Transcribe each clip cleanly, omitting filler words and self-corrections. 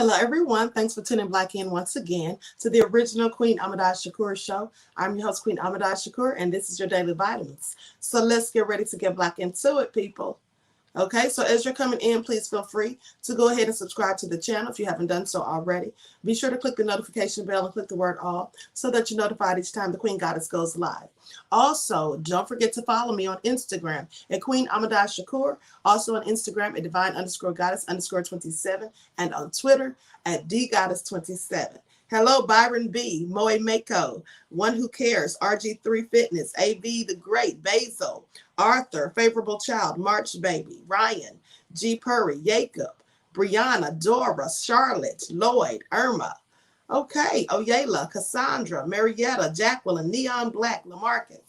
Hello, everyone. Thanks for tuning back in once again to the original Queen Ahmadiyyah show. I'm your host, Queen Ahmadiyyah, and this is your daily vitamins. So let's get ready to get back into it, people. Okay, so as you're coming in, please feel free to go ahead and subscribe to the channel if you haven't done so already. Be sure to click the notification bell and click the word all so that you're notified each time the Queen Goddess goes live. Also, don't forget to follow me on Instagram at Queen Ahmadiyyah, also on Instagram at divine_goddess_27, and on Twitter at dgoddess27. Hello, Byron B, Moe Mako, One Who Cares, RG3 Fitness, AV the Great, Basil, Arthur, Favorable Child, March Baby, Ryan, G Purry, Jacob, Brianna, Dora, Charlotte, Lloyd, Irma, okay, Oyela, Cassandra, Marietta, Jacqueline, Neon Black, Lamarcus,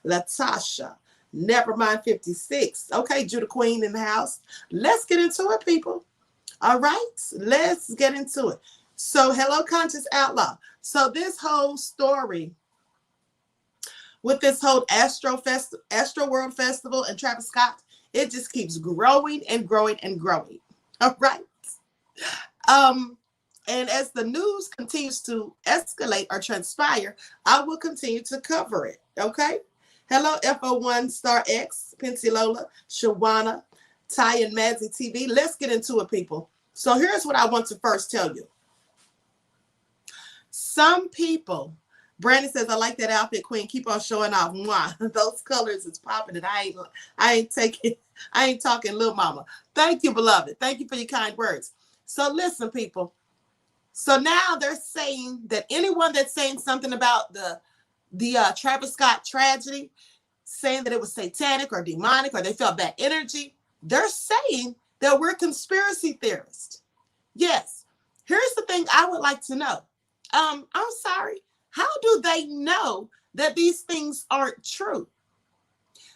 Latasha, Nevermind 56, okay, Judah Queen in the house. Let's get into it, people. All right, let's get into it. So, hello, Conscious Outlaw. So, this whole story with this whole Astroworld Festival and Travis Scott, it just keeps growing and growing and growing. All right. And as the news continues to escalate or transpire, I will continue to cover it. Okay. Hello, FO1 Star X, Pensy Lola, Shawana, Ty and Mazzy TV. Let's get into it, people. So here's what I want to first tell you. Some people, Brandon says, I like that outfit, Queen. Keep on showing off. Mwah. Those colors is popping, and I ain't talking little mama. Thank you, beloved. Thank you for your kind words. So listen, people. So now they're saying that anyone that's saying something about the Travis Scott tragedy, saying that it was satanic or demonic or they felt bad energy, they're saying that we're conspiracy theorists. Yes. Here's the thing I would like to know. I'm sorry. How do they know that these things aren't true?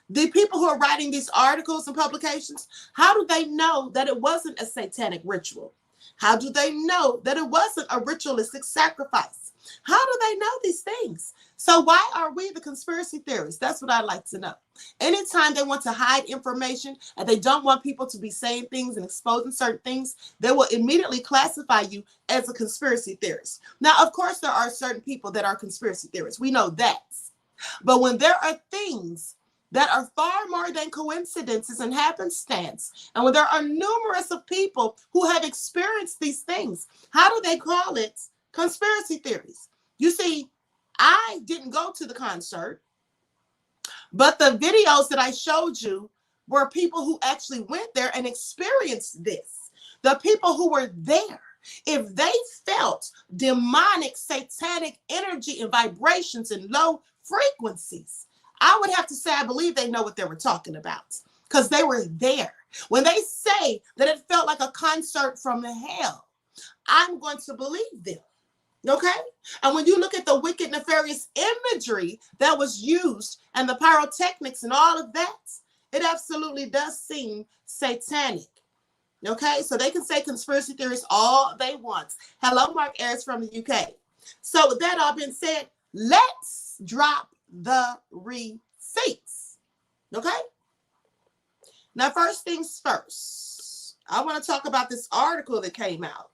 The people who are writing these articles and publications, how do they know that it wasn't a satanic ritual? How do they know that it wasn't a ritualistic sacrifice? How do they know these things? So why are we the conspiracy theorists? That's what I'd like to know. Anytime they want to hide information and they don't want people to be saying things and exposing certain things, they will immediately classify you as a conspiracy theorist. Now, of course, there are certain people that are conspiracy theorists. We know that. But when there are things that are far more than coincidences and happenstance, and when there are numerous of people who have experienced these things, how do they call it conspiracy theories? You see, I didn't go to the concert, but the videos that I showed you were people who actually went there and experienced this. The people who were there, if they felt demonic, satanic energy and vibrations and low frequencies, I would have to say I believe they know what they were talking about because they were there. When they say that it felt like a concert from hell, I'm going to believe them. Okay? And when you look at the wicked, nefarious imagery that was used and the pyrotechnics and all of that, it absolutely does seem satanic. Okay? So they can say conspiracy theories all they want. Hello, Mark Ayers from the UK. So with that all being said, let's drop the receipts. Okay? Now, first things first, I want to talk about this article that came out.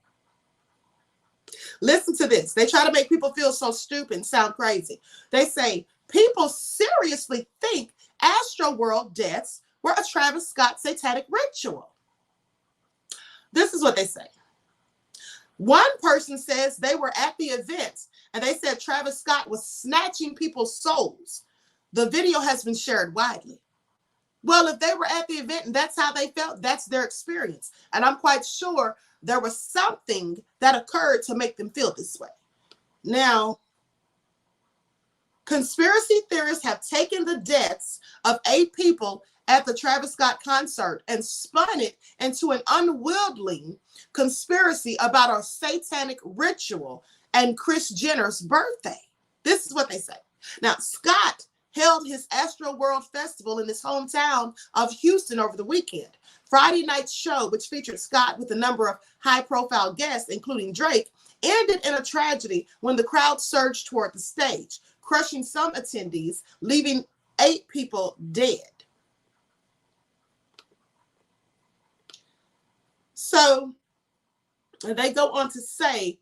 Listen to this. They try to make people feel so stupid and sound crazy. They say, people seriously think Astroworld deaths were a Travis Scott satanic ritual. This is what they say. One person says they were at the event and they said Travis Scott was snatching people's souls. The video has been shared widely. Well, if they were at the event and that's how they felt, that's their experience. And I'm quite sure there was something that occurred to make them feel this way. Now, conspiracy theorists have taken the deaths of 8 people at the Travis Scott concert and spun it into an unwieldy conspiracy about a satanic ritual and Kris Jenner's birthday. This is what they say. Now, Scott held his Astroworld Festival in his hometown of Houston over the weekend. Friday night's show, which featured Scott with a number of high-profile guests, including Drake, ended in a tragedy when the crowd surged toward the stage, crushing some attendees, leaving 8 people dead. So And they go on to say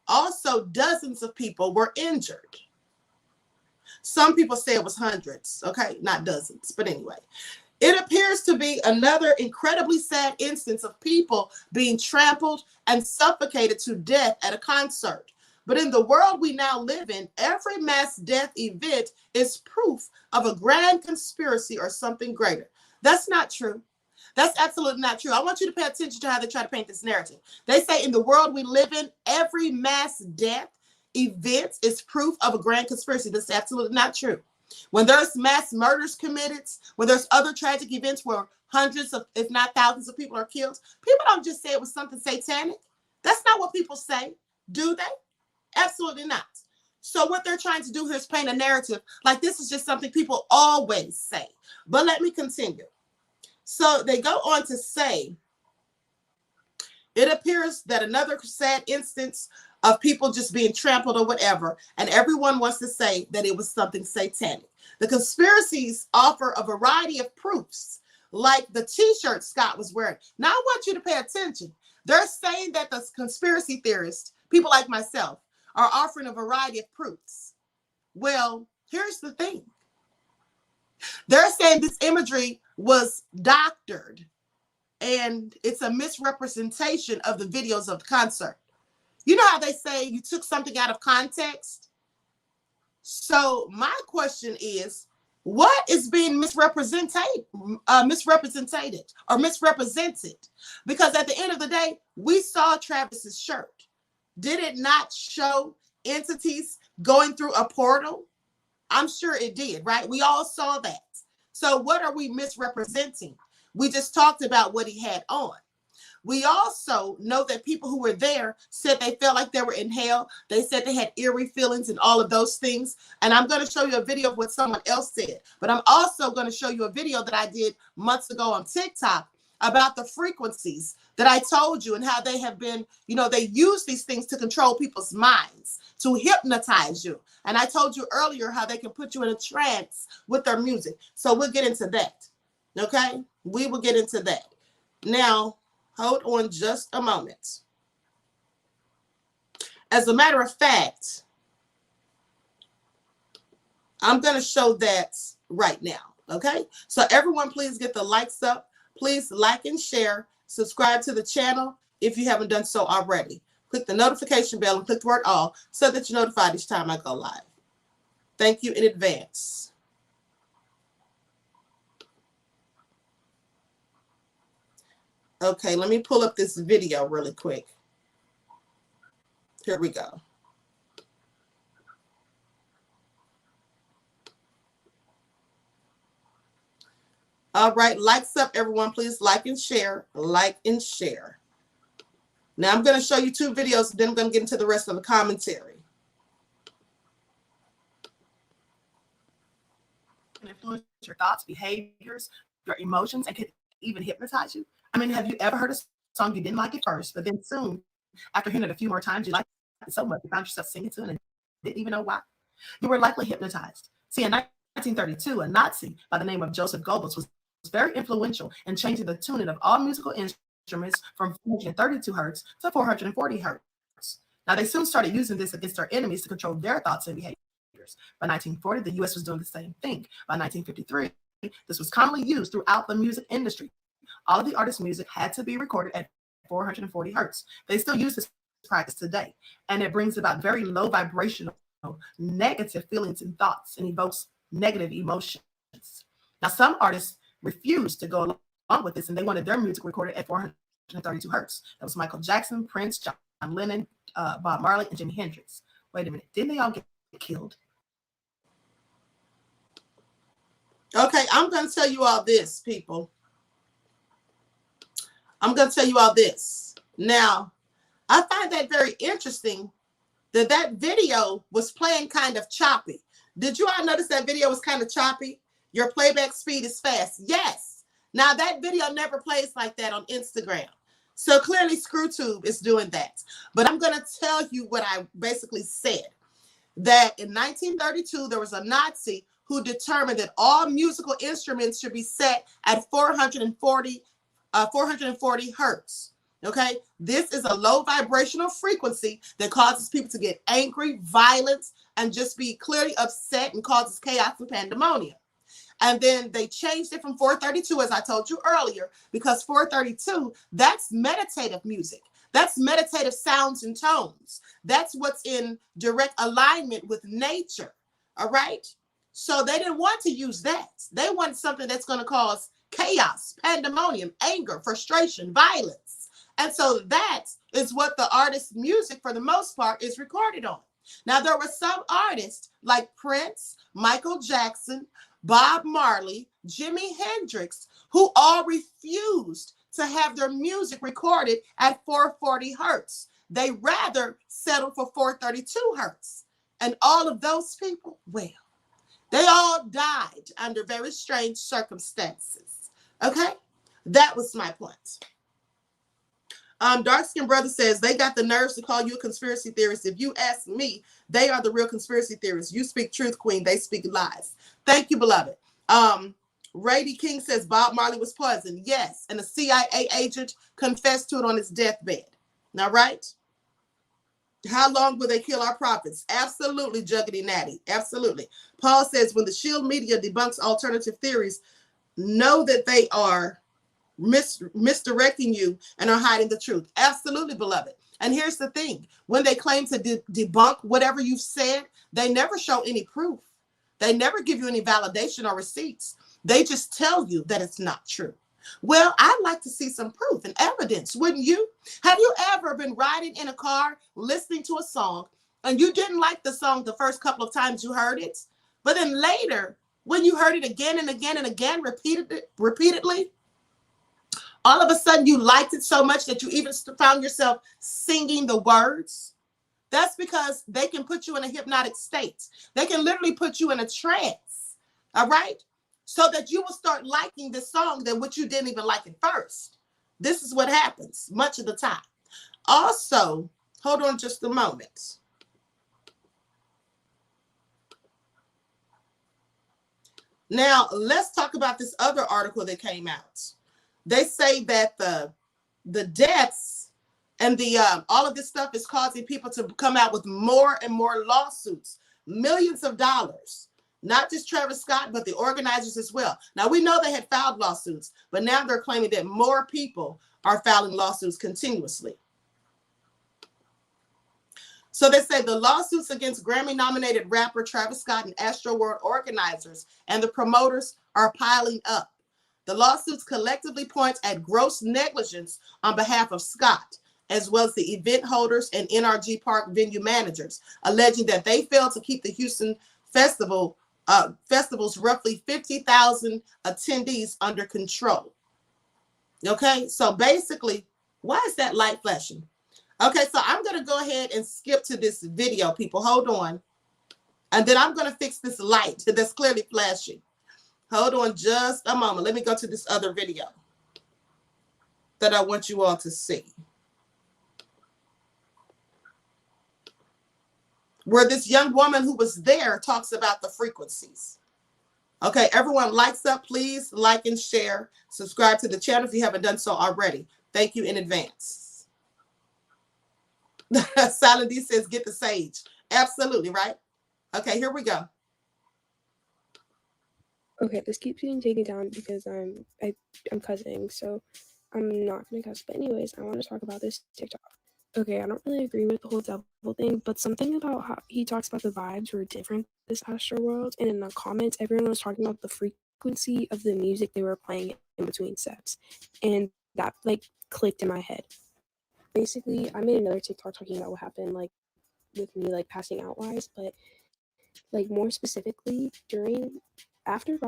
also dozens of people were injured. Some people say it was hundreds, okay, not dozens, but anyway. It appears to be another incredibly sad instance of people being trampled and suffocated to death at a concert. But in the world we now live in, every mass death event is proof of a grand conspiracy or something greater. That's not true. That's absolutely not true. I want you to pay attention to how they try to paint this narrative. They say in the world we live in, every mass death event is proof of a grand conspiracy. That's absolutely not true. When there's mass murders committed, when there's other tragic events where hundreds of, if not thousands of people are killed, people don't just say it was something satanic. That's not what people say, do they? Absolutely not. So what they're trying to do here is paint a narrative like this is just something people always say. But let me continue. So they go on to say, it appears that another sad instance of people just being trampled or whatever, and everyone wants to say that it was something satanic. The conspiracies offer a variety of proofs, like the t-shirt Scott was wearing. Now I want you to pay attention. They're saying that the conspiracy theorists, people like myself, are offering a variety of proofs. Well, here's the thing. They're saying this imagery was doctored, and it's a misrepresentation of the videos of the concert. You know how they say you took something out of context? So my question is, what is being misrepresented? Because at the end of the day, we saw Travis's shirt. Did it not show entities going through a portal? I'm sure it did, right? We all saw that. So what are we misrepresenting? We just talked about what he had on. We also know that people who were there said they felt like they were in hell. They said they had eerie feelings and all of those things. And I'm going to show you a video of what someone else said. But I'm also going to show you a video that I did months ago on TikTok about the frequencies that I told you and how they have been, you know, they use these things to control people's minds, to hypnotize you. And I told you earlier how they can put you in a trance with their music. So we'll get into that. Okay? We will get into that. Now, hold on just a moment. As a matter of fact, I'm going to show that right now. Okay? So everyone, please get the likes up. Please like and share. Subscribe to the channel if you haven't done so already. Click the notification bell and click the word all so that you're notified each time I go live. Thank you in advance. Okay, let me pull up this video really quick. Here we go. All right, likes up, everyone. Please like and share. Like and share. Now I'm going to show you two videos, then I'm going to get into the rest of the commentary. Can influence your thoughts, behaviors, your emotions, and can even hypnotize you. I mean, have you ever heard a song you didn't like at first, but then soon, after hearing it a few more times, you liked it so much, you found yourself singing to it and didn't even know why? You were likely hypnotized. See, in 1932, a Nazi by the name of Joseph Goebbels was very influential in changing the tuning of all musical instruments from 432 hertz to 440 hertz. Now, they soon started using this against their enemies to control their thoughts and behaviors. By 1940, the U.S. was doing the same thing. By 1953, this was commonly used throughout the music industry. All of the artists' music had to be recorded at 440 hertz. They still use this practice today, and it brings about very low vibrational, negative feelings and thoughts and evokes negative emotions. Now, some artists refused to go along with this, and they wanted their music recorded at 432 hertz. That was Michael Jackson, Prince, John Lennon, Bob Marley, and Jimi Hendrix. Wait a minute, didn't they all get killed? Okay, I'm going to tell you all this, people. I'm going to tell you all this. Now, I find that very interesting that that video was playing kind of choppy. Did you all notice that video was kind of choppy? Your playback speed is fast. Yes. Now, that video never plays like that on Instagram. So clearly, ScrewTube is doing that. But I'm going to tell you what I basically said. That in 1932, there was a Nazi who determined that all musical instruments should be set at 440 hertz. Okay, this is a low vibrational frequency that causes people to get angry, violent, and just be clearly upset and causes chaos and pandemonium. And then they changed it from 432, as I told you earlier, because 432, that's meditative music. That's meditative sounds and tones. That's what's in direct alignment with nature. All right. So they didn't want to use that. They wanted something that's going to cause chaos, pandemonium, anger, frustration, violence. And so that is what the artist's music, for the most part, is recorded on. Now, there were some artists like Prince, Michael Jackson, Bob Marley, Jimi Hendrix, who all refused to have their music recorded at 440 hertz. They rather settled for 432 hertz. And all of those people, well, they all died under very strange circumstances. Okay? That was my point. Dark Skin Brother says, they got the nerves to call you a conspiracy theorist. If you ask me, they are the real conspiracy theorists. You speak truth, Queen. They speak lies. Thank you, beloved. Rady King says, Bob Marley was poisoned. Yes, and a CIA agent confessed to it on his deathbed. Now, right? How long will they kill our prophets? Absolutely, Juggity Natty. Absolutely. Paul says, when the shield media debunks alternative theories, know that they are misdirecting you and are hiding the truth. Absolutely, beloved. And here's the thing. When they claim to debunk whatever you've said, they never show any proof. They never give you any validation or receipts. They just tell you that it's not true. Well, I'd like to see some proof and evidence, wouldn't you? Have you ever been riding in a car, listening to a song, and you didn't like the song the first couple of times you heard it, but then later, when you heard it again and again and again, repeatedly, all of a sudden you liked it so much that you even found yourself singing the words? That's because they can put you in a hypnotic state. They can literally put you in a trance, all right? So that you will start liking this song than what you didn't even like at first. This is what happens much of the time. Also, hold on just a moment. Now, let's talk about this other article that came out. They say that the deaths and the all of this stuff is causing people to come out with more and more lawsuits, millions of dollars. Not just Travis Scott, but the organizers as well. Now, we know they had filed lawsuits, but now they're claiming that more people are filing lawsuits continuously. So they say the lawsuits against Grammy-nominated rapper Travis Scott and Astroworld organizers and the promoters are piling up. The lawsuits collectively point at gross negligence on behalf of Scott, as well as the event holders and NRG Park venue managers, alleging that they failed to keep the Houston festival's roughly 50,000 attendees under control. Okay, so basically, why is that light flashing? Okay, so I'm going to go ahead and skip to this video, people. Hold on. And then I'm going to fix this light that's clearly flashing. Hold on just a moment. Let me go to this other video that I want you all to see, where this young woman who was there talks about the frequencies. Okay, everyone, likes up, please like and share. Subscribe to the channel if you haven't done so already. Thank you in advance. Silent D says, get the sage. Absolutely, right? Okay, here we go. Okay, this keeps getting taken down because I'm cussing, so I'm not gonna cuss. But anyways, I want to talk about this TikTok. Okay, I don't really agree with the whole devil thing, but something about how he talks about the vibes were different this Astroworld, and in the comments, everyone was talking about the frequency of the music they were playing in between sets, and that like clicked in my head. Basically, I made another TikTok talking about what happened like with me like passing out wise, but like more specifically after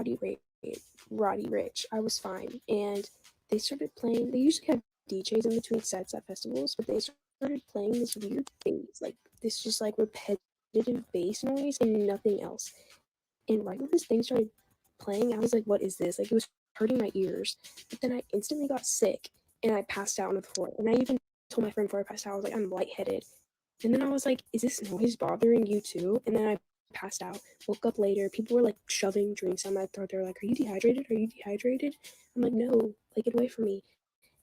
Roddy Rich, I was fine, and they started playing. They usually have DJs in between sets at festivals, but they started playing this weird things, like this just like repetitive bass noise and nothing else. And right when this thing started playing, I was like, "What is this?" Like it was hurting my ears. But then I instantly got sick and I passed out on the floor. And I even told my friend before I passed out, I was like, "I'm lightheaded." And then I was like, "Is this noise bothering you too?" And then I passed out. Woke up later. People were like shoving drinks down my throat. They were like, "Are you dehydrated? Are you dehydrated?" I'm like, "No, like get away from me."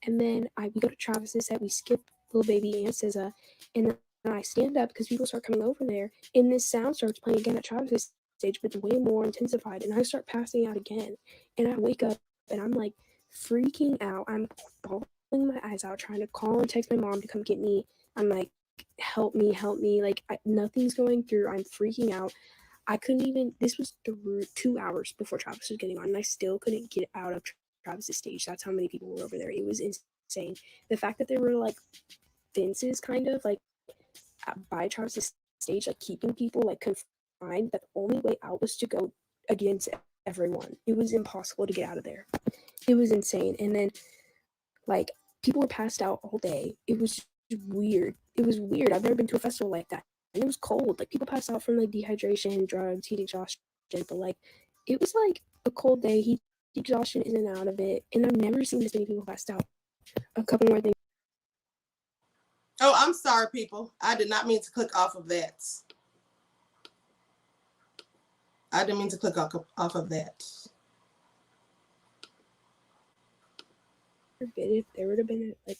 And then we go to Travis's set, we skip Lil Baby and SZA, and then I stand up because people start coming over there, and this sound starts playing again at Travis's stage, but it's way more intensified, and I start passing out again, and I wake up, and I'm like freaking out. I'm bawling my eyes out, trying to call and text my mom to come get me. I'm like, help me, like nothing's going through. I'm freaking out. I couldn't even, this was 2 hours before Travis was getting on, and I still couldn't get out of Travis's stage. That's how many people were over there. It was insane. The fact that there were like fences kind of like by Travis's stage, like keeping people like confined, that the only way out was to go against everyone. It was impossible to get out of there. It was insane. And then like people were passed out all day. It was weird. It was weird. I've never been to a festival like that. And it was cold. Like people passed out from like dehydration, drugs, heat exhaustion. But like it was like a cold day, heat exhaustion in and out of it. And I've never seen this many people passed out. A couple more things. Oh, I'm sorry, people. I did not mean to click off of that. I didn't mean to click off of that. If there would have been a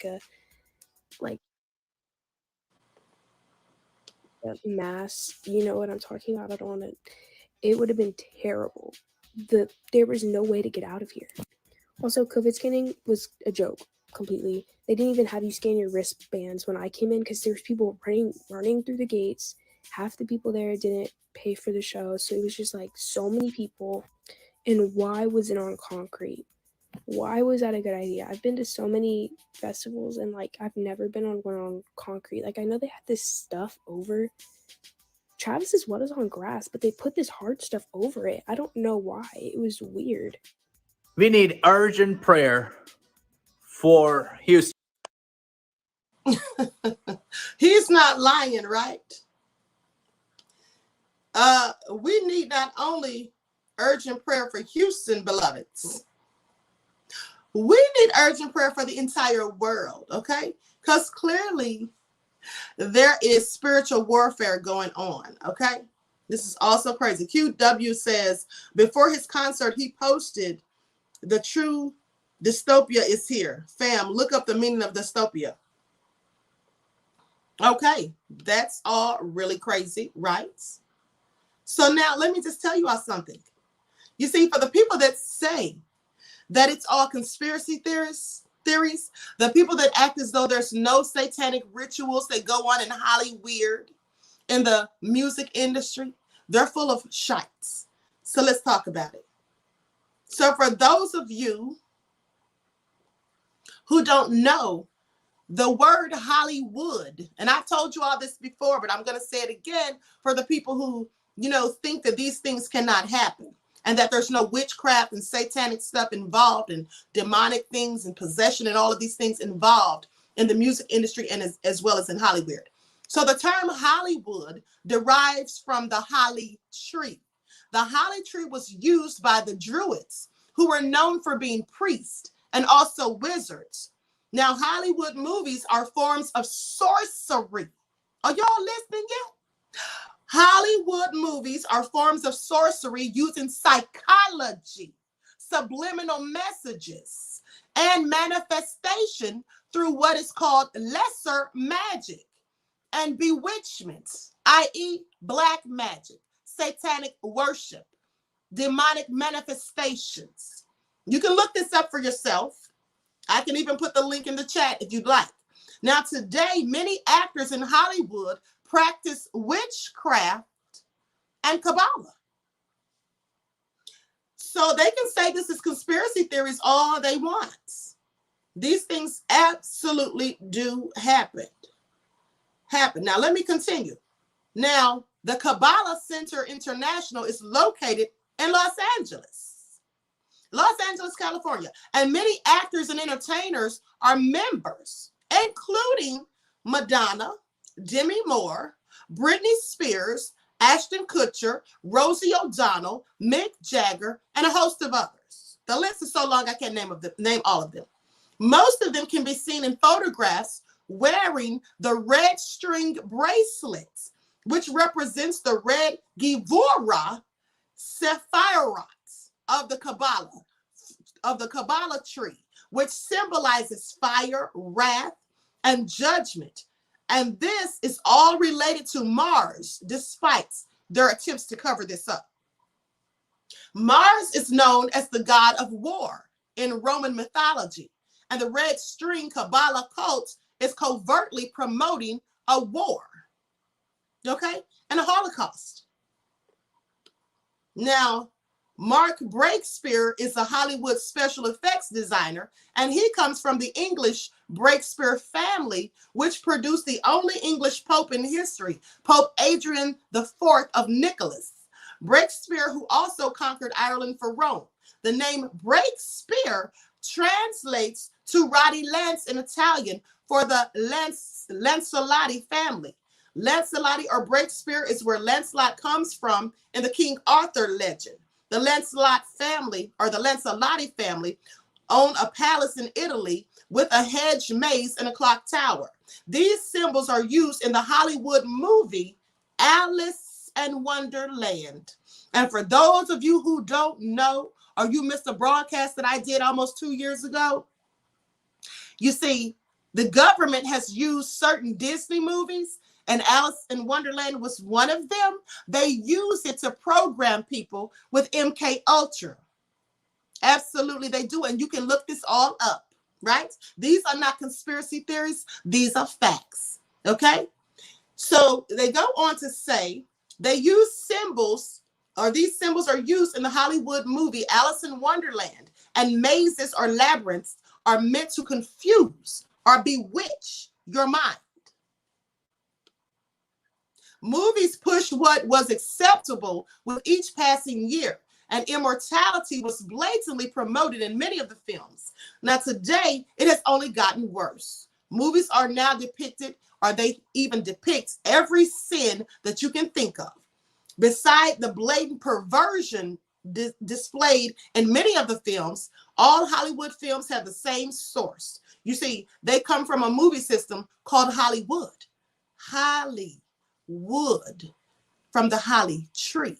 mass, you know what I'm talking about? I don't want to. It would have been terrible. There was no way to get out of here. Also, COVID scanning was a joke completely. They didn't even have you scan your wristbands when I came in because there was people running through the gates. Half the people there didn't pay for the show, so it was just like so many people. And why was it on concrete? Why was that a good idea? I've been to so many festivals and like I've never been on one on concrete. Like I know they had this stuff over. Travis's what is on grass, but they put this hard stuff over it. I don't know why. It was weird. We need urgent prayer for Houston. He's not lying, right? We need not only urgent prayer for Houston, beloveds. We need urgent prayer for the entire world, okay? Because clearly there is spiritual warfare going on, okay? This is also crazy. QW says, before his concert, he posted, the true dystopia is here. Fam, look up the meaning of dystopia. Okay, that's all really crazy, right? So now let me just tell you all something. You see, for the people that say that it's all conspiracy theories, the people that act as though there's no satanic rituals that go on in Hollywood, in the music industry, they're full of shites. So let's talk about it. So for those of you who don't know, the word Hollywood, and I've told you all this before, but I'm going to say it again for the people who, think that these things cannot happen and that there's no witchcraft and satanic stuff involved and demonic things and possession and all of these things involved in the music industry and as well as in Hollywood. So the term Hollywood derives from the holly tree. The holly tree was used by the Druids, who were known for being priests and also wizards. Now, Hollywood movies are forms of sorcery. Are y'all listening yet? Hollywood movies are forms of sorcery using psychology, subliminal messages, and manifestation through what is called lesser magic and bewitchment, i.e., black magic, satanic worship, demonic manifestations. You can look this up for yourself. I can even put the link in the chat if you'd like. Now, today, many actors in Hollywood practice witchcraft and Kabbalah. So they can say this is conspiracy theories all they want. These things absolutely do happen. Now, let me continue. Now, the Kabbalah Center International is located in Los Angeles, California. And many actors and entertainers are members, including Madonna, Demi Moore, Britney Spears, Ashton Kutcher, Rosie O'Donnell, Mick Jagger, and a host of others. The list is so long I can't name all of them. Most of them can be seen in photographs wearing the red string bracelets, which represents the red Gevurah Sephirot of the Kabbalah tree, which symbolizes fire, wrath, and judgment. And this is all related to Mars, despite their attempts to cover this up. Mars is known as the god of war in Roman mythology, and the red string Kabbalah cult is covertly promoting a war, okay, and a Holocaust. Now, Mark Breakspear is a Hollywood special effects designer, and he comes from the English Breakspear family, which produced the only English pope in history, Pope Adrian IV of Nicholas. Breakspear, who also conquered Ireland for Rome. The name Breakspear translates to ruddy lance in Italian for the Lancelotti family. Lancelotti or Breakspear is where Lancelot comes from in the King Arthur legend. The Lancelot family, or the Lancelotti family, own a palace in Italy with a hedge maze and a clock tower. These symbols are used in the Hollywood movie Alice in Wonderland. And for those of you who don't know, or you missed a broadcast that I did almost 2 years ago, you see, the government has used certain Disney movies, and Alice in Wonderland was one of them. They use it to program people with MK Ultra. Absolutely, they do. And you can look this all up, right? These are not conspiracy theories. These are facts, okay? So they go on to say they use symbols, or these symbols are used in the Hollywood movie Alice in Wonderland, and mazes or labyrinths are meant to confuse or bewitch your mind. Movies pushed what was acceptable with each passing year, and immortality was blatantly promoted in many of the films. Now today, it has only gotten worse. Movies are now depicted, or they even depict every sin that you can think of. Beside the blatant perversion displayed in many of the films, all Hollywood films have the same source. You see, they come from a movie system called Hollywood. Hollywood, from the holly tree,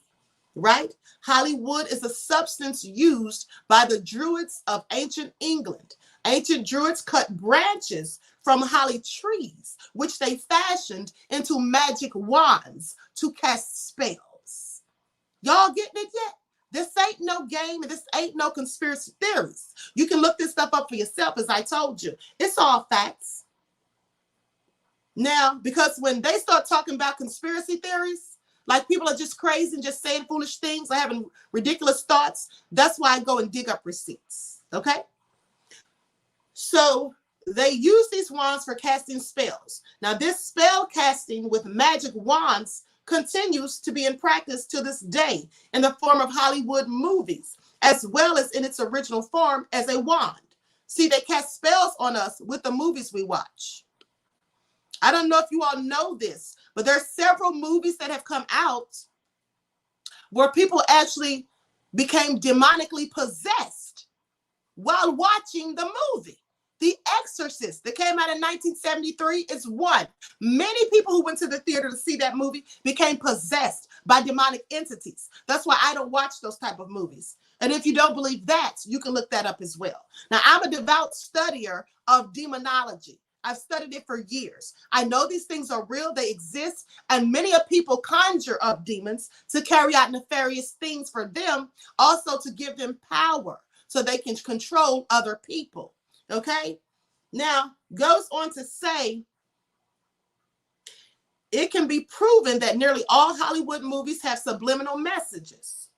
right? Hollywood is a substance used by the Druids of ancient England. Ancient Druids cut branches from holly trees, which they fashioned into magic wands to cast spells. Y'all getting it yet? This ain't no game, and this ain't no conspiracy theories. You can look this stuff up for yourself, as I told you. It's all facts. Now, because when they start talking about conspiracy theories, like people are just crazy and just saying foolish things or having ridiculous thoughts, that's why I go and dig up receipts, okay? So they use these wands for casting spells. Now, this spell casting with magic wands continues to be in practice to this day in the form of Hollywood movies, as well as in its original form as a wand. See, they cast spells on us with the movies we watch. I don't know if you all know this, but there are several movies that have come out where people actually became demonically possessed while watching the movie. The Exorcist that came out in 1973 is one. Many people who went to the theater to see that movie became possessed by demonic entities. That's why I don't watch those type of movies. And if you don't believe that, you can look that up as well. Now, I'm a devout studier of demonology. I've studied it for years. I know these things are real, they exist, and many of people conjure up demons to carry out nefarious things for them, also to give them power so they can control other people. Okay? Now, goes on to say, it can be proven that nearly all Hollywood movies have subliminal messages.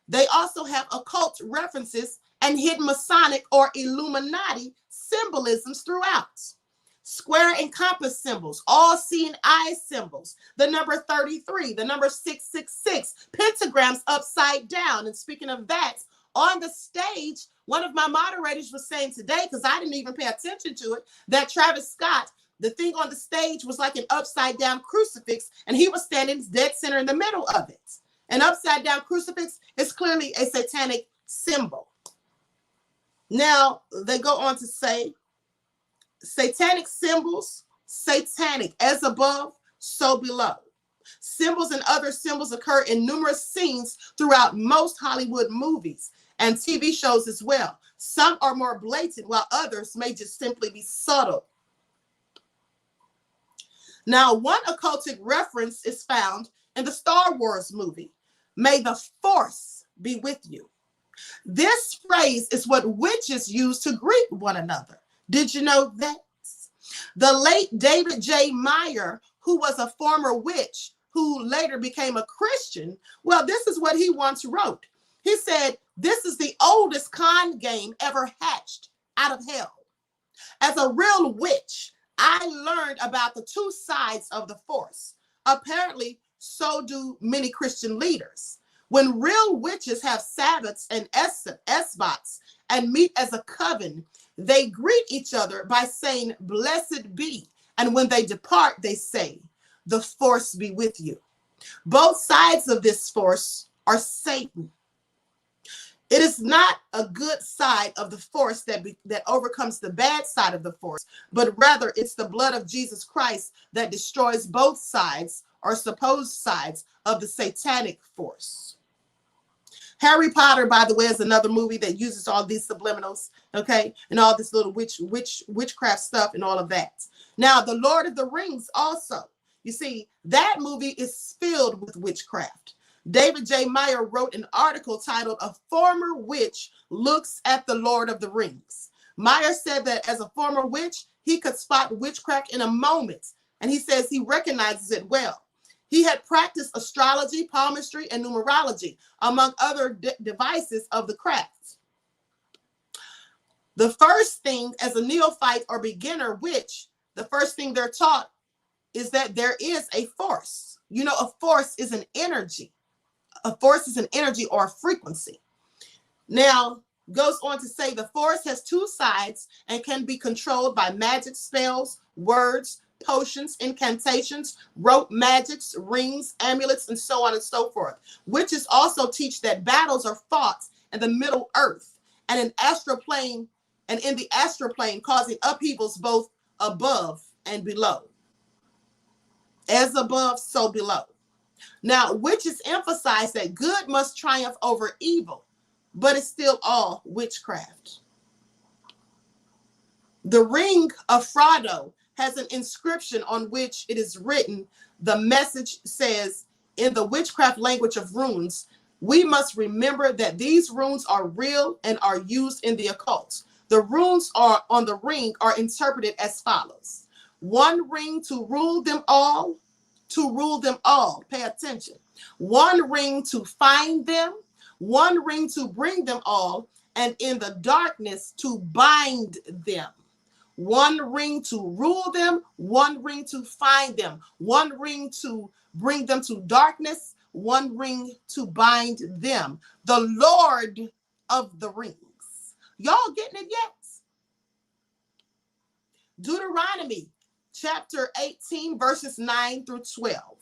They also have occult references and hidden Masonic or Illuminati symbolisms throughout. Square and compass symbols, all seeing eye symbols, the number 33, the number 666, pentagrams upside down. And speaking of that, on the stage, one of my moderators was saying today, because I didn't even pay attention to it, that Travis Scott, the thing on the stage was like an upside down crucifix, and he was standing dead center in the middle of it. An upside down crucifix is clearly a satanic symbol. Now, they go on to say, satanic symbols, satanic, as above, so below. Symbols and other symbols occur in numerous scenes throughout most Hollywood movies and TV shows as well. Some are more blatant, while others may just simply be subtle. Now, one occultic reference is found in the Star Wars movie, "May the Force be with you." This phrase is what witches use to greet one another. Did you know that? The late David J. Meyer, who was a former witch who later became a Christian, well, this is what he once wrote. He said, "This is the oldest con game ever hatched out of hell. As a real witch, I learned about the two sides of the Force. Apparently, so do many Christian leaders. When real witches have Sabbaths and Esbats and meet as a coven, they greet each other by saying, 'Blessed be.' And when they depart, they say, 'The Force be with you.' Both sides of this force are Satan. It is not a good side of the force that overcomes the bad side of the force, but rather it's the blood of Jesus Christ that destroys both sides or supposed sides of the satanic force." Harry Potter, by the way, is another movie that uses all these subliminals, okay, and all this little witchcraft stuff and all of that. Now, The Lord of the Rings also, you see, that movie is filled with witchcraft. David J. Meyer wrote an article titled "A Former Witch Looks at the Lord of the Rings." Meyer said that as a former witch, he could spot witchcraft in a moment, and he says he recognizes it well. He had practiced astrology, palmistry, and numerology, among other devices of the craft. The first thing as a neophyte or beginner witch, the first thing they're taught is that there is a force. You know, a force is an energy. A force is an energy or a frequency. Now, goes on to say the force has two sides and can be controlled by magic spells, words, potions, incantations, rope magics, rings, amulets, and so on and so forth. Witches also teach that battles are fought in the Middle Earth and in the astral plane, causing upheavals both above and below. As above, so below. Now, witches emphasize that good must triumph over evil, but it's still all witchcraft. The ring of Frodo has an inscription on which it is written. The message says, in the witchcraft language of runes, "We must remember that these runes are real and are used in the occult. The runes on the ring are interpreted as follows: one ring to rule them all, pay attention. One ring to find them, one ring to bring them all, and in the darkness to bind them. One ring to rule them, one ring to find them, one ring to bring them to darkness, one ring to bind them." The Lord of the Rings. Y'all getting it yet? Deuteronomy chapter 18, verses 9 through 12.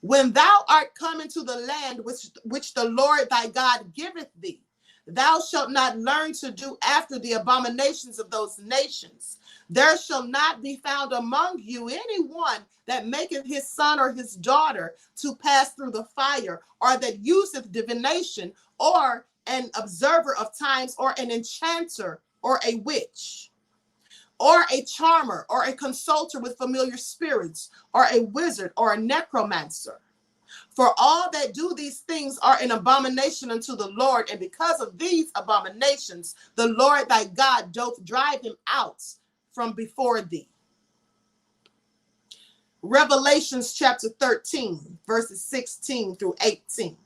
"When thou art come into the land which the Lord thy God giveth thee, thou shalt not learn to do after the abominations of those nations. There shall not be found among you anyone that maketh his son or his daughter to pass through the fire, or that useth divination, or an observer of times, or an enchanter, or a witch, or a charmer, or a consulter with familiar spirits, or a wizard, or a necromancer. For all that do these things are an abomination unto the Lord, and because of these abominations, the Lord thy God doth drive him out from before thee." Revelations chapter 13, verses 16 through 18.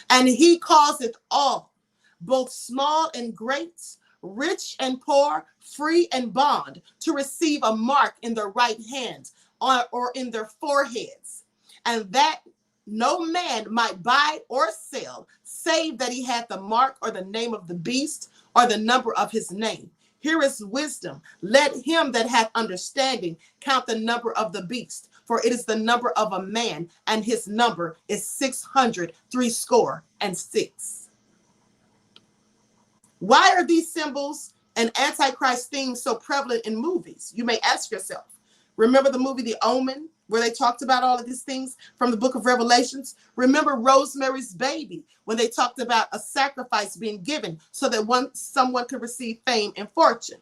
"And he causeth all, both small and great, rich and poor, free and bond, to receive a mark in their right hand or in their foreheads, and that no man might buy or sell, save that he had the mark or the name of the beast or the number of his name. Here is wisdom. Let him that hath understanding count the number of the beast, for it is the number of a man, and his number is 666. Why are these symbols and Antichrist themes so prevalent in movies? You may ask yourself. Remember the movie The Omen where they talked about all of these things from the book of Revelations. Remember Rosemary's Baby, when they talked about a sacrifice being given so that someone could receive fame and fortune.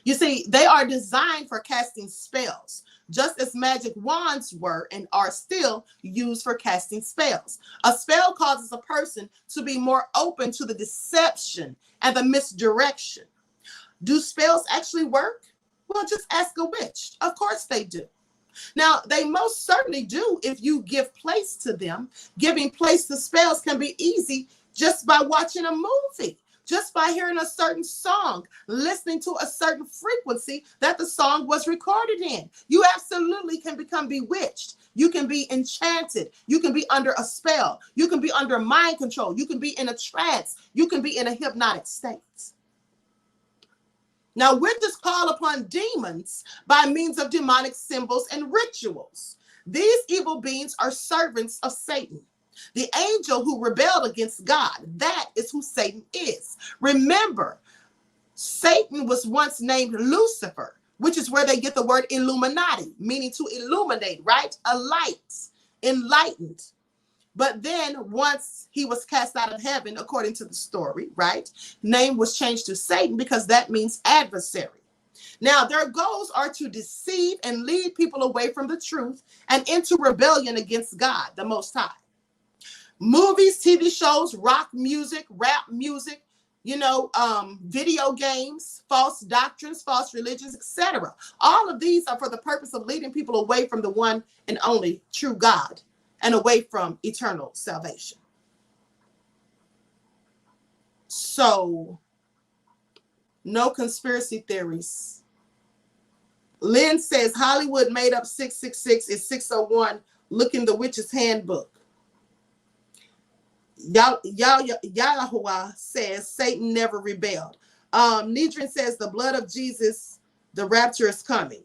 You see, they are designed for casting spells, just as magic wands were and are still used for casting spells. A spell causes a person to be more open to the deception and the misdirection. Do spells actually work? Well, just ask a witch. Of course they do. Now, they most certainly do if you give place to them. Giving place to spells can be easy just by watching a movie, just by hearing a certain song, listening to a certain frequency that the song was recorded in. You absolutely can become bewitched. You can be enchanted. You can be under a spell. You can be under mind control. You can be in a trance. You can be in a hypnotic state. Now, witches call upon demons by means of demonic symbols and rituals. These evil beings are servants of Satan, the angel who rebelled against God. That is who Satan is. Remember, Satan was once named Lucifer, which is where they get the word Illuminati, meaning to illuminate, right? A light, enlightened. But then once he was cast out of heaven, according to the story, right, name was changed to Satan because that means adversary. Now, their goals are to deceive and lead people away from the truth and into rebellion against God, the Most High. Movies, TV shows, rock music, rap music, video games, false doctrines, false religions, etc. All of these are for the purpose of leading people away from the one and only true God and away from eternal salvation. So, no conspiracy theories. Lynn says Hollywood made up 666 is 601. Look in the witch's handbook. Yahuwah says Satan never rebelled. Nidrin says the blood of Jesus, the rapture is coming.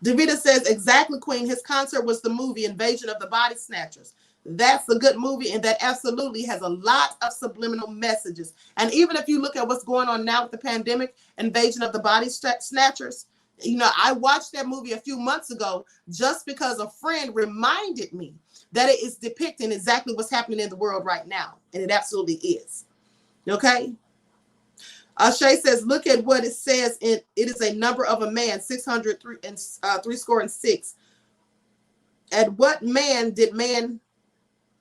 Davida says, exactly, Queen. His concert was the movie Invasion of the Body Snatchers. That's a good movie, and that absolutely has a lot of subliminal messages. And even if you look at what's going on now with the pandemic, Invasion of the Body Snatchers, I watched that movie a few months ago just because a friend reminded me that it is depicting exactly what's happening in the world right now. And it absolutely is. Okay? Shay says, look at what it says. It is a number of a man, 603 and 66. At what man did man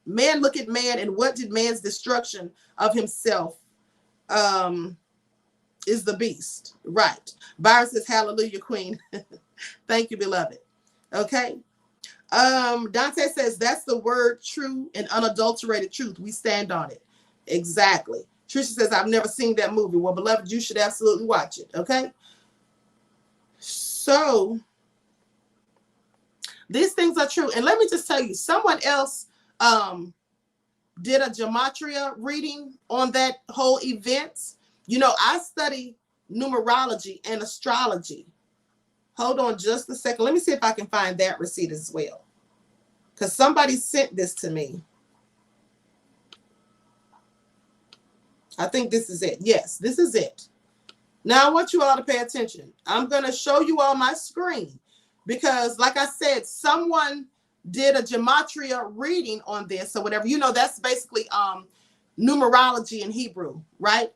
look at man, and what did man's destruction of himself is the beast? Right. Byron says, hallelujah, Queen. Thank you, beloved. Okay. Dante says, that's the word, true and unadulterated truth. We stand on it. Exactly. Trisha says, I've never seen that movie. Well, beloved, you should absolutely watch it. Okay. So these things are true. And let me just tell you, someone else did a Gematria reading on that whole event. I study numerology and astrology. Hold on just a second. Let me see if I can find that receipt as well, because somebody sent this to me. I think this is it. Yes, this is it. Now I want you all to pay attention. I'm going to show you all my screen because, like I said, someone did a Gematria reading on this or whatever. That's basically numerology in Hebrew, right?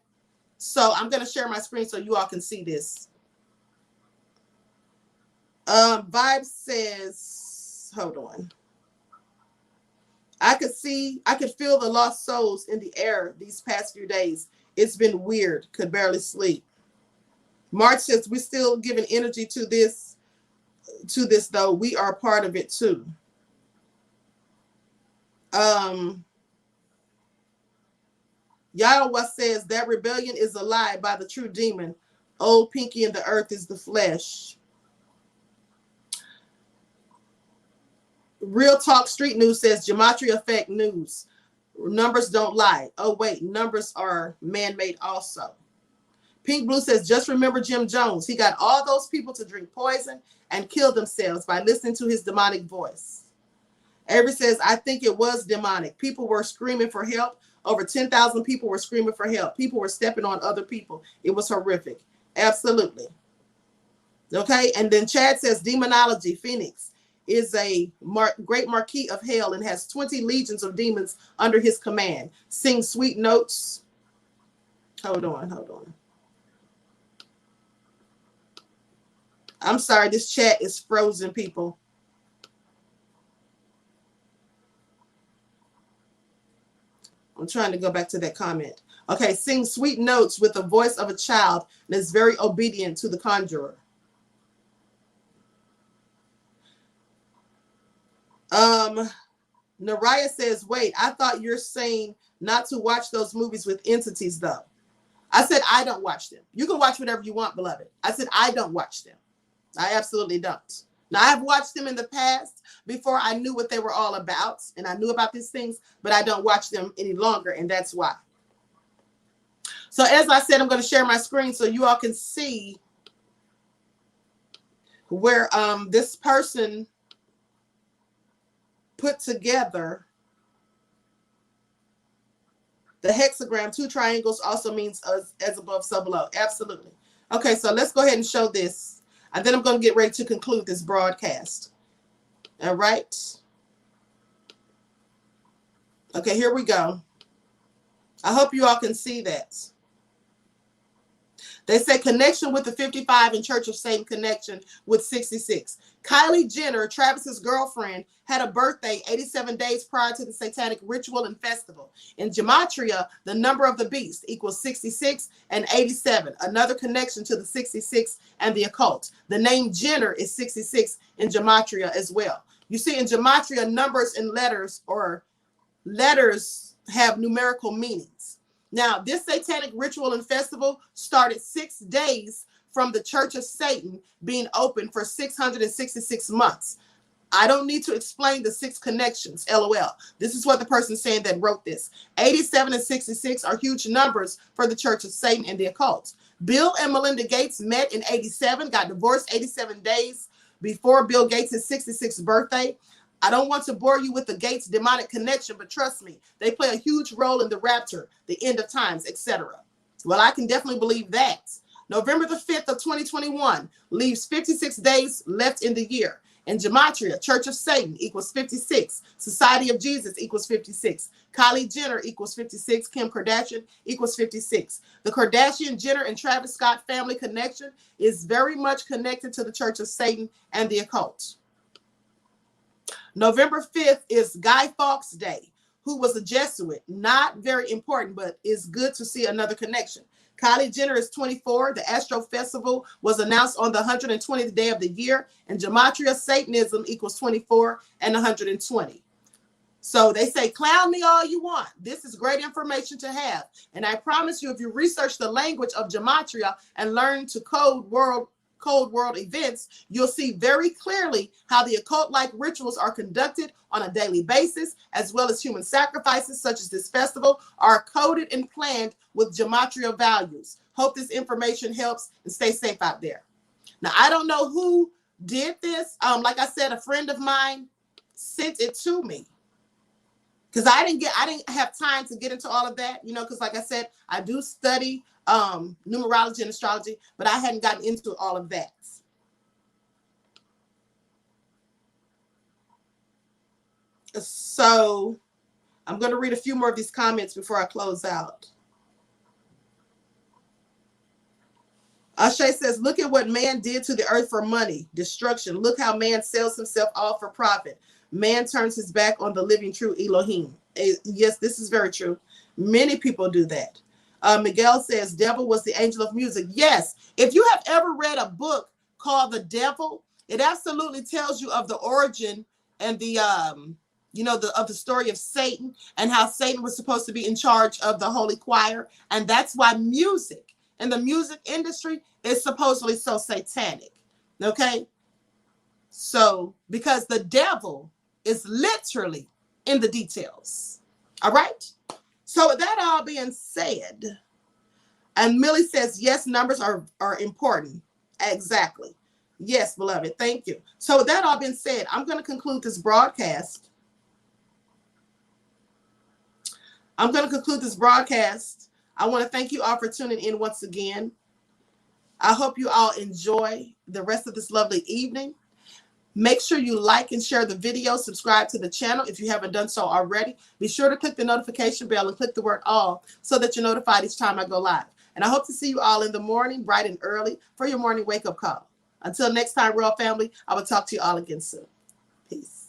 So I'm going to share my screen so you all can see this. Vibe says, hold on. I could feel the lost souls in the air these past few days. It's been weird. Could barely sleep. March says, we're still giving energy to this though. We are part of it too. Yahweh says that rebellion is a lie by the true demon. Old Pinky in the earth is the flesh. Real Talk Street News says Gematria fake news. Numbers don't lie. Oh, wait, numbers are man-made also. Pink Blue says, just remember Jim Jones. He got all those people to drink poison and kill themselves by listening to his demonic voice. Avery says, I think it was demonic. People were screaming for help. Over 10,000 people were screaming for help. People were stepping on other people. It was horrific. Absolutely. Okay, and then Chad says demonology, Phoenix, is a great marquis of hell and has 20 legions of demons under his command. Sing sweet notes. Hold on. I'm sorry, this chat is frozen, people. I'm trying to go back to that comment. Okay, sing sweet notes with the voice of a child and is very obedient to the conjurer. Naraya says, wait, I thought you're saying not to watch those movies with entities, though. I said, I don't watch them. You can watch whatever you want, beloved. I said, I don't watch them. I absolutely don't. Now, I've watched them in the past before I knew what they were all about, and I knew about these things, but I don't watch them any longer, and that's why. So as I said, I'm going to share my screen so you all can see where this person put together the hexagram. 2 triangles also means as above, so below. Absolutely. Okay, so let's go ahead and show this. And then I'm going to get ready to conclude this broadcast. All right. Okay, here we go. I hope you all can see that. They say connection with the 55 and Church of Satan connection with 66. Kylie Jenner, Travis's girlfriend, had a birthday 87 days prior to the Satanic ritual and festival. In Gematria, the number of the beast equals 66 and 87, another connection to the 66 and the occult. The name Jenner is 66 in Gematria as well. You see, in Gematria, numbers and letters have numerical meanings. Now, this Satanic ritual and festival started 6 days from the Church of Satan being open for 666 months. I don't need to explain the 6 connections, LOL. This is what the person saying that wrote this. 87 and 66 are huge numbers for the Church of Satan and the occult. Bill and Melinda Gates met in 87, got divorced 87 days before Bill Gates' 66th birthday. I don't want to bore you with the Gates demonic connection, but trust me, they play a huge role in the rapture, the end of times, etc. Well, I can definitely believe that. November the 5th of 2021 leaves 56 days left in the year. In Gematria, Church of Satan equals 56. Society of Jesus equals 56. Kylie Jenner equals 56. Kim Kardashian equals 56. The Kardashian, Jenner, and Travis Scott family connection is very much connected to the Church of Satan and the occult. November 5th is Guy Fawkes Day, who was a Jesuit. Not very important, but it's good to see another connection. Kylie Jenner is 24. The Astro Festival was announced on the 120th day of the year, and Gematria Satanism equals 24 and 120. So they say, clown me all you want. This is great information to have. And I promise you, if you research the language of Gematria and learn to code world events, you'll see very clearly how the occult-like rituals are conducted on a daily basis, as well as human sacrifices such as this festival are coded and planned with Gematria values. Hope this information helps, and stay safe out there. Now, I don't know who did this. Like I said, a friend of mine sent it to me because I didn't have time to get into all of that, because like I said, I do study numerology and astrology, but I hadn't gotten into all of that. So I'm going to read a few more of these comments before I close out. Ashay says, look at what man did to the earth for money, destruction. Look how man sells himself off for profit. Man turns his back on the living true Elohim. Yes, this is very true. Many people do that. Miguel says, devil was the angel of music. Yes, if you have ever read a book called The Devil, it absolutely tells you of the origin and the of the story of Satan and how Satan was supposed to be in charge of the holy choir. And that's why music and the music industry is supposedly so satanic. Okay? So, because the devil is literally in the details. All right? So with that all being said, and Millie says, yes, numbers are important. Exactly. Yes, beloved. Thank you. So with that all being said, I'm going to conclude this broadcast. I want to thank you all for tuning in once again. I hope you all enjoy the rest of this lovely evening. Make sure you like and share the video, subscribe to the channel if you haven't done so already. Be sure to click the notification bell and click the word all so that you're notified each time I go live. And I hope to see you all in the morning, bright and early, for your morning wake-up call. Until next time, Royal Family, I will talk to you all again soon. Peace.